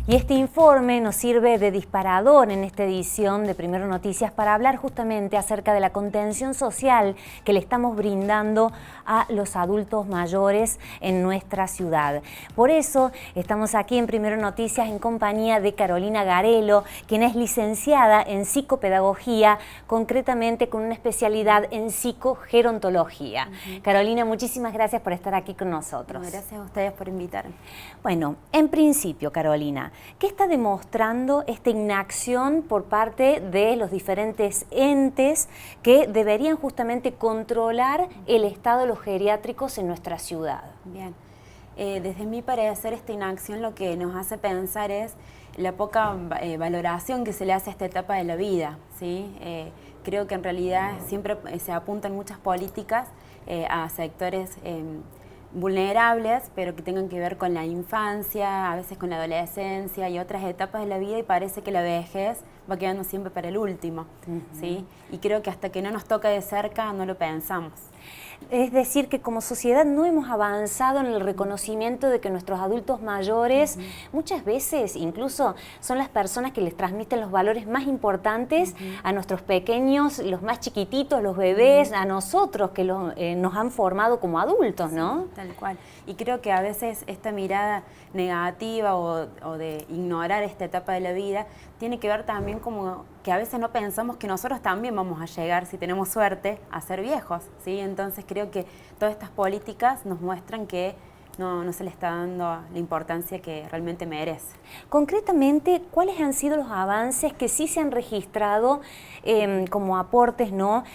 Y este informe nos sirve de disparador en esta edición de Primero Noticias para hablar justamente acerca de la contención social que le estamos brindando a los adultos mayores en nuestra ciudad. Por eso estamos aquí en Primero Noticias en compañía de Carolina Garelo, quien es licenciada en psicopedagogía, concretamente con una especialidad en psicogerontología. Carolina, muchísimas gracias por estar aquí con nosotros. Gracias a ustedes por invitarme. Bueno, en principio, Carolina, ¿qué está demostrando esta inacción por parte de los diferentes entes que deberían justamente controlar el estado de los geriátricos en nuestra ciudad? Bien, desde mi parecer esta inacción lo que nos hace pensar es la poca valoración que se le hace a esta etapa de la vida, ¿sí? Creo que en realidad siempre se apuntan muchas políticas a sectores vulnerables, pero que tengan que ver con la infancia, a veces con la adolescencia y otras etapas de la vida, y parece que la vejez va quedando siempre para el último, ¿sí? Y creo que hasta que no nos toca de cerca no lo pensamos. Es decir, que como sociedad no hemos avanzado en el reconocimiento de que nuestros adultos mayores muchas veces incluso son las personas que les transmiten los valores más importantes a nuestros pequeños, los más chiquititos, los bebés, a nosotros que nos han formado como adultos, ¿no? Sí, tal cual. Y creo que a veces esta mirada negativa o de ignorar esta etapa de la vida tiene que ver también como que a veces no pensamos que nosotros también vamos a llegar, si tenemos suerte, a ser viejos, ¿sí? Entonces creo que todas estas políticas nos muestran que no se le está dando la importancia que realmente merece. Concretamente, ¿cuáles han sido los avances que sí se han registrado como aportes, ¿no?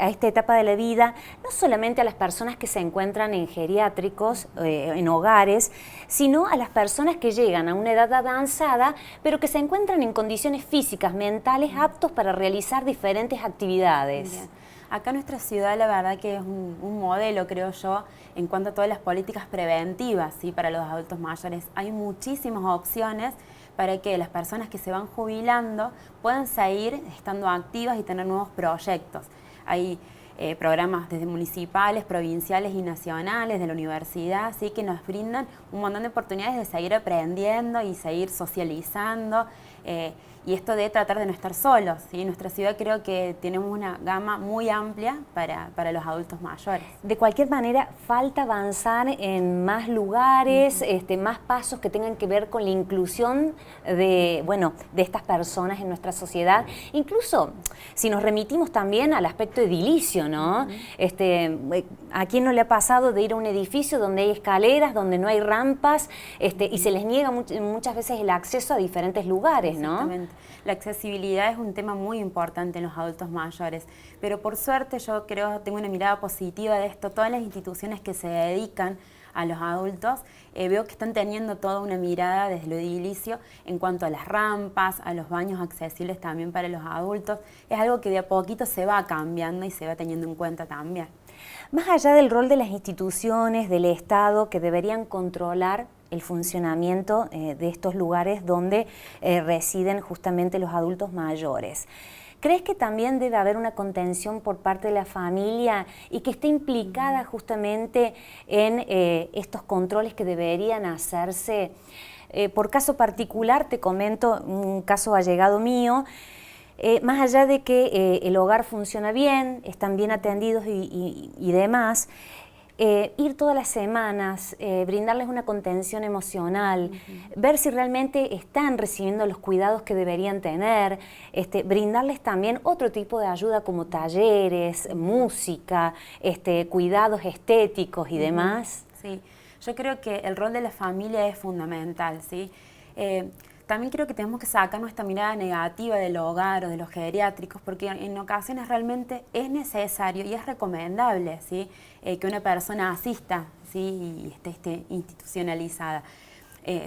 A esta etapa de la vida, no solamente a las personas que se encuentran en geriátricos, en hogares, sino a las personas que llegan a una edad avanzada, pero que se encuentran en condiciones físicas, mentales, aptos para realizar diferentes actividades? Bien. Acá nuestra ciudad la verdad que es un modelo, creo yo, en cuanto a todas las políticas preventivas, ¿sí? Para los adultos mayores. Hay muchísimas opciones para que las personas que se van jubilando puedan seguir estando activas y tener nuevos proyectos. Hay programas desde municipales, provinciales y nacionales, de la universidad, ¿sí? Que nos brindan un montón de oportunidades de seguir aprendiendo y seguir socializando. Y esto de tratar de no estar solos, ¿sí? En nuestra ciudad creo que tenemos una gama muy amplia para los adultos mayores. De cualquier manera, falta avanzar en más lugares, más pasos que tengan que ver con la inclusión de estas personas en nuestra sociedad. Incluso, si nos remitimos también al aspecto edilicio, ¿no? ¿A quién no le ha pasado de ir a un edificio donde hay escaleras, donde no hay rampas, y se les niega muchas veces el acceso a diferentes lugares, ¿no? Exactamente. La accesibilidad es un tema muy importante en los adultos mayores, pero por suerte yo creo, tengo una mirada positiva de esto. Todas las instituciones que se dedican a los adultos, veo que están teniendo toda una mirada desde lo edilicio en cuanto a las rampas, a los baños accesibles también para los adultos. Es algo que de a poquito se va cambiando y se va teniendo en cuenta también. Más allá del rol de las instituciones, del Estado, que deberían controlar el funcionamiento de estos lugares donde residen justamente los adultos mayores, ¿crees que también debe haber una contención por parte de la familia y que esté implicada justamente en estos controles que deberían hacerse? Por caso particular, te comento un caso allegado mío. Más allá de que el hogar funciona bien, están bien atendidos y demás, ir todas las semanas, brindarles una contención emocional, ver si realmente están recibiendo los cuidados que deberían tener, brindarles también otro tipo de ayuda como talleres, música, cuidados estéticos y demás. Sí, yo creo que el rol de la familia es fundamental, ¿sí? También creo que tenemos que sacar nuestra mirada negativa del hogar o de los geriátricos, porque en ocasiones realmente es necesario y es recomendable, ¿sí? Que una persona asista, ¿sí? Y esté institucionalizada.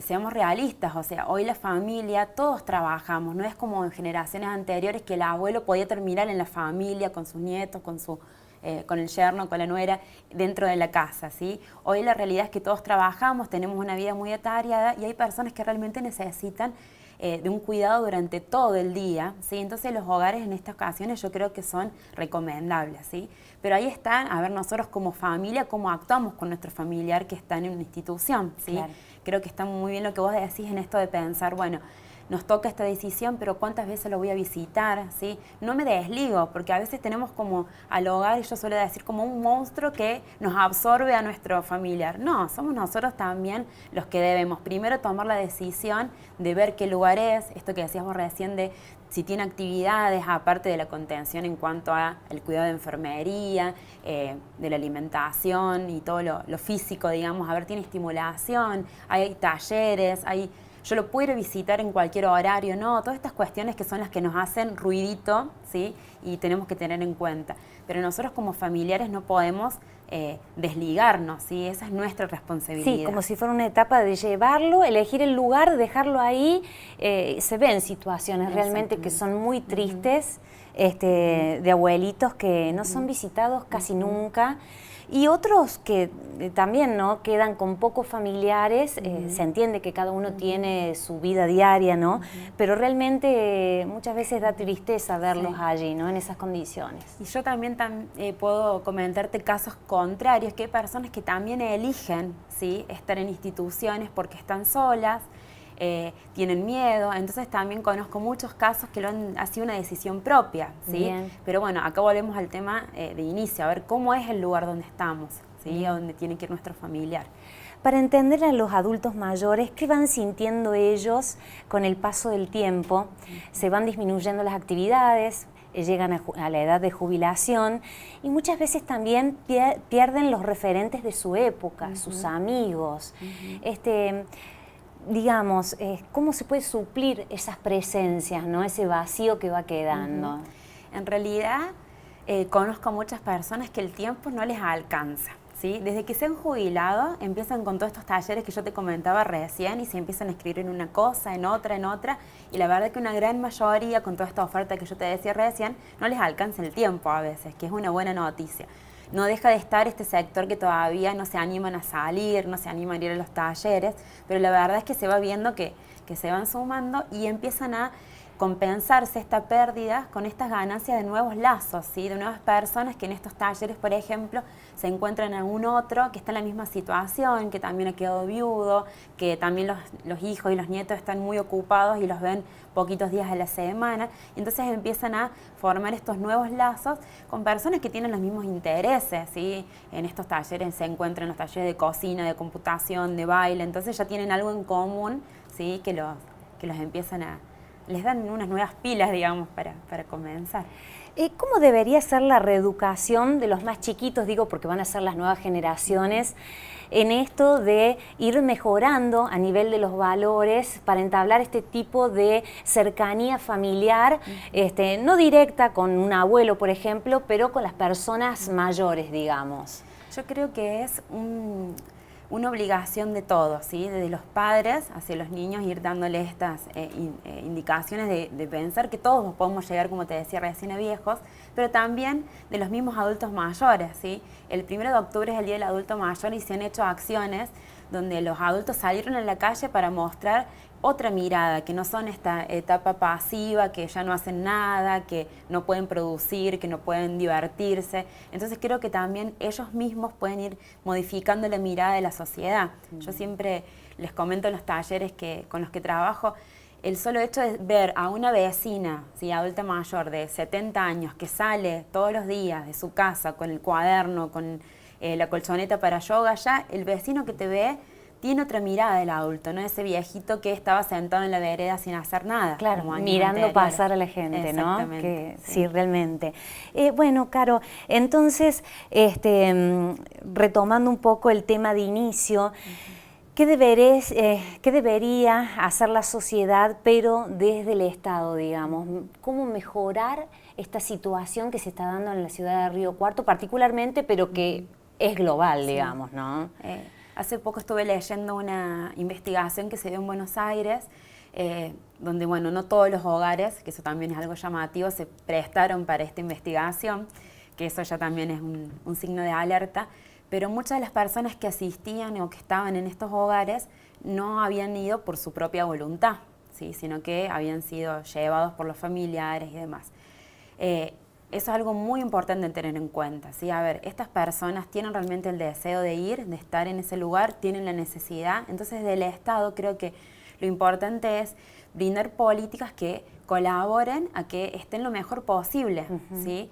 Seamos realistas, o sea, hoy la familia, todos trabajamos, no es como en generaciones anteriores que el abuelo podía terminar en la familia con sus nietos, con el yerno, con la nuera, dentro de la casa, ¿sí? Hoy la realidad es que todos trabajamos, tenemos una vida muy atareada y hay personas que realmente necesitan de un cuidado durante todo el día, ¿sí? Entonces los hogares en estas ocasiones yo creo que son recomendables, ¿sí? Pero ahí está, a ver, nosotros como familia, cómo actuamos con nuestro familiar que está en una institución, ¿sí? Claro. Creo que está muy bien lo que vos decís en esto de pensar, bueno, nos toca esta decisión, pero ¿cuántas veces lo voy a visitar? ¿Sí? No me desligo, porque a veces tenemos como al hogar, y yo suelo decir, como un monstruo que nos absorbe a nuestro familiar. No, somos nosotros también los que debemos primero tomar la decisión de ver qué lugar es, esto que decías vos recién de si tiene actividades, aparte de la contención en cuanto al cuidado de enfermería, de la alimentación y todo lo físico, digamos, a ver, tiene estimulación, hay talleres, yo lo puedo ir a visitar en cualquier horario, ¿no? Todas estas cuestiones que son las que nos hacen ruidito, ¿sí? Y tenemos que tener en cuenta. Pero nosotros como familiares no podemos desligarnos, ¿sí? Esa es nuestra responsabilidad. Sí, como si fuera una etapa de llevarlo, elegir el lugar, dejarlo ahí. Se ven situaciones realmente que son muy tristes, de abuelitos que no son visitados casi nunca. Y otros que también no quedan con pocos familiares, se entiende que cada uno tiene su vida diaria, ¿no? Pero realmente muchas veces da tristeza verlos allí, ¿no? En esas condiciones. Y yo también puedo comentarte casos contrarios, que hay personas que también eligen, ¿sí? Estar en instituciones porque están solas, tienen miedo, entonces también conozco muchos casos que ha sido una decisión propia, ¿sí? Bien. Pero bueno, acá volvemos al tema de inicio, a ver cómo es el lugar donde estamos, ¿sí? A donde tiene que ir nuestro familiar. Para entender a los adultos mayores, ¿qué van sintiendo ellos con el paso del tiempo? Se van disminuyendo las actividades, llegan a la edad de jubilación y muchas veces también pierden los referentes de su época, sus amigos. Digamos, ¿cómo se puede suplir esas presencias, ¿no? Ese vacío que va quedando? En realidad, conozco a muchas personas que el tiempo no les alcanza, ¿sí? Desde que se han jubilado, empiezan con todos estos talleres que yo te comentaba recién y se empiezan a escribir en una cosa, en otra, y la verdad que una gran mayoría, con toda esta oferta que yo te decía recién, no les alcanza el tiempo a veces, que es una buena noticia. No deja de estar este sector que todavía no se animan a salir, no se animan a ir a los talleres, pero la verdad es que se va viendo que se van sumando y empiezan a compensarse esta pérdida con estas ganancias de nuevos lazos, ¿sí? De nuevas personas que en estos talleres, por ejemplo, se encuentran en un otro que está en la misma situación, que también ha quedado viudo, que también los hijos y los nietos están muy ocupados y los ven poquitos días a la semana, y entonces empiezan a formar estos nuevos lazos con personas que tienen los mismos intereses, ¿sí? En estos talleres se encuentran los talleres de cocina, de computación, de baile, entonces ya tienen algo en común, ¿sí? Que los empiezan les dan unas nuevas pilas, digamos, para comenzar. ¿Cómo debería ser la reeducación de los más chiquitos, digo, porque van a ser las nuevas generaciones, en esto de ir mejorando a nivel de los valores para entablar este tipo de cercanía familiar, no directa con un abuelo, por ejemplo, pero con las personas mayores, digamos? Yo creo que es una obligación de todos, ¿sí? Desde los padres hacia los niños, ir dándoles estas indicaciones de pensar que todos podemos llegar, como te decía recién, a viejos, pero también de los mismos adultos mayores, ¿sí? El 1 de octubre es el Día del Adulto Mayor y se han hecho acciones donde los adultos salieron a la calle para mostrar otra mirada, que no son esta etapa pasiva, que ya no hacen nada, que no pueden producir, que no pueden divertirse. Entonces creo que también ellos mismos pueden ir modificando la mirada de la sociedad. Yo siempre les comento en los talleres con los que trabajo, el solo hecho de ver a una vecina, ¿sí? Adulta mayor de 70 años que sale todos los días de su casa con el cuaderno, con la colchoneta para yoga, ya el vecino que te ve tiene otra mirada del adulto, ¿no? Ese viejito que estaba sentado en la vereda sin hacer nada. Claro, mirando pasar a la gente, ¿no? Que, sí, realmente. Bueno, Caro, entonces, retomando un poco el tema de inicio, ¿qué debería hacer la sociedad, pero desde el Estado, digamos? ¿Cómo mejorar esta situación que se está dando en la ciudad de Río Cuarto, particularmente, pero que es global, digamos, ¿no? Hace poco estuve leyendo una investigación que se dio en Buenos Aires, donde, bueno, no todos los hogares, que eso también es algo llamativo, se prestaron para esta investigación, que eso ya también es un signo de alerta, pero muchas de las personas que asistían o que estaban en estos hogares no habían ido por su propia voluntad, ¿sí? Sino que habían sido llevados por los familiares y demás. Eso es algo muy importante en tener en cuenta, ¿sí? A ver, estas personas tienen realmente el deseo de ir, de estar en ese lugar, tienen la necesidad. Entonces, del Estado creo que lo importante es brindar políticas que colaboren a que estén lo mejor posible, ¿sí?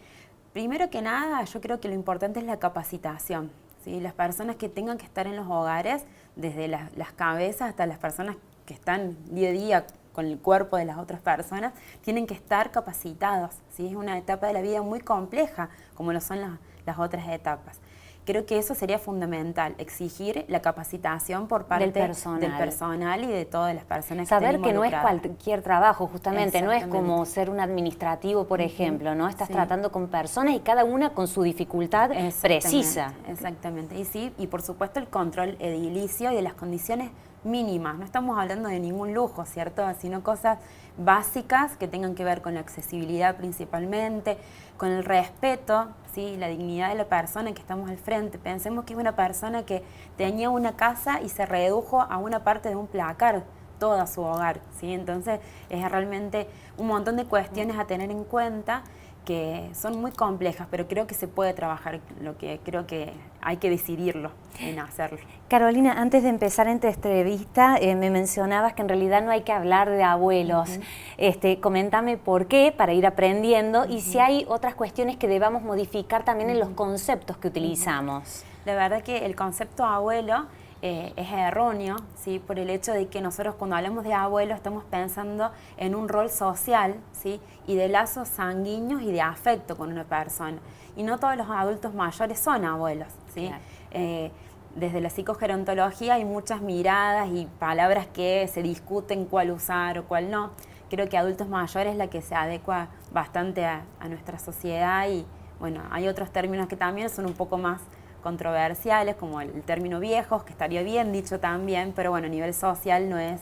Primero que nada, yo creo que lo importante es la capacitación, ¿sí? Las personas que tengan que estar en los hogares, desde las cabezas hasta las personas que están día a día con el cuerpo de las otras personas, tienen que estar capacitados, ¿sí? Es una etapa de la vida muy compleja, como lo son las otras etapas. Creo que eso sería fundamental, exigir la capacitación por parte del personal y de todas las personas que saber estén que no es involucradas. cualquier trabajo, justamente, no es como ser un administrativo, por ejemplo, ¿no? Estás tratando con personas y cada una con su dificultad precisa. Exactamente, y sí, y por supuesto el control edilicio y de las condiciones mínimas, no estamos hablando de ningún lujo, ¿cierto? Sino cosas básicas que tengan que ver con la accesibilidad principalmente, con el respeto, ¿sí? La dignidad de la persona que estamos al frente. Pensemos que es una persona que tenía una casa y se redujo a una parte de un placar, todo su hogar, ¿sí? Entonces es realmente un montón de cuestiones a tener en cuenta que son muy complejas, pero creo que se puede trabajar, lo que creo que hay que decidirlo en hacerlo. Carolina, antes de empezar esta entrevista, me mencionabas que en realidad no hay que hablar de abuelos. Coméntame por qué, para ir aprendiendo, y si hay otras cuestiones que debamos modificar también en los conceptos que utilizamos. La verdad que el concepto abuelo es erróneo, ¿sí? Por el hecho de que nosotros cuando hablamos de abuelo estamos pensando en un rol social, ¿sí? Y de lazos sanguíneos y de afecto con una persona. Y no todos los adultos mayores son abuelos, ¿sí? Claro. Desde la psicogerontología hay muchas miradas y palabras que se discuten cuál usar o cuál no. Creo que adultos mayores es la que se adecua bastante a nuestra sociedad y bueno, hay otros términos que también son un poco más controversiales, como el término viejos, que estaría bien dicho también, pero bueno, a nivel social no es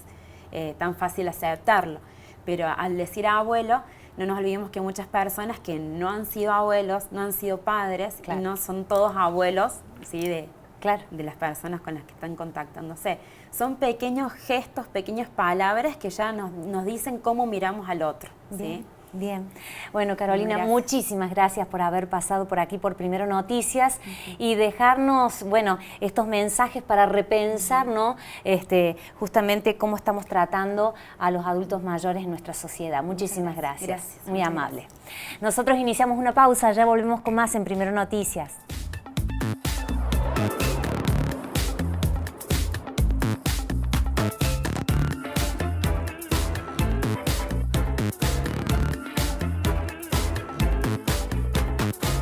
tan fácil aceptarlo. Pero al decir abuelo, no nos olvidemos que muchas personas que no han sido abuelos, no han sido padres, claro, y no son todos abuelos, ¿sí? de las personas con las que están contactándose. Son pequeños gestos, pequeñas palabras que ya nos dicen cómo miramos al otro, ¿sí? Bien. Bueno, Carolina, muchísimas gracias por haber pasado por aquí por Primero Noticias y dejarnos, bueno, estos mensajes para repensar, ¿no? Justamente cómo estamos tratando a los adultos mayores en nuestra sociedad. Muchísimas gracias. Muy amable. Nosotros iniciamos una pausa, ya volvemos con más en Primero Noticias.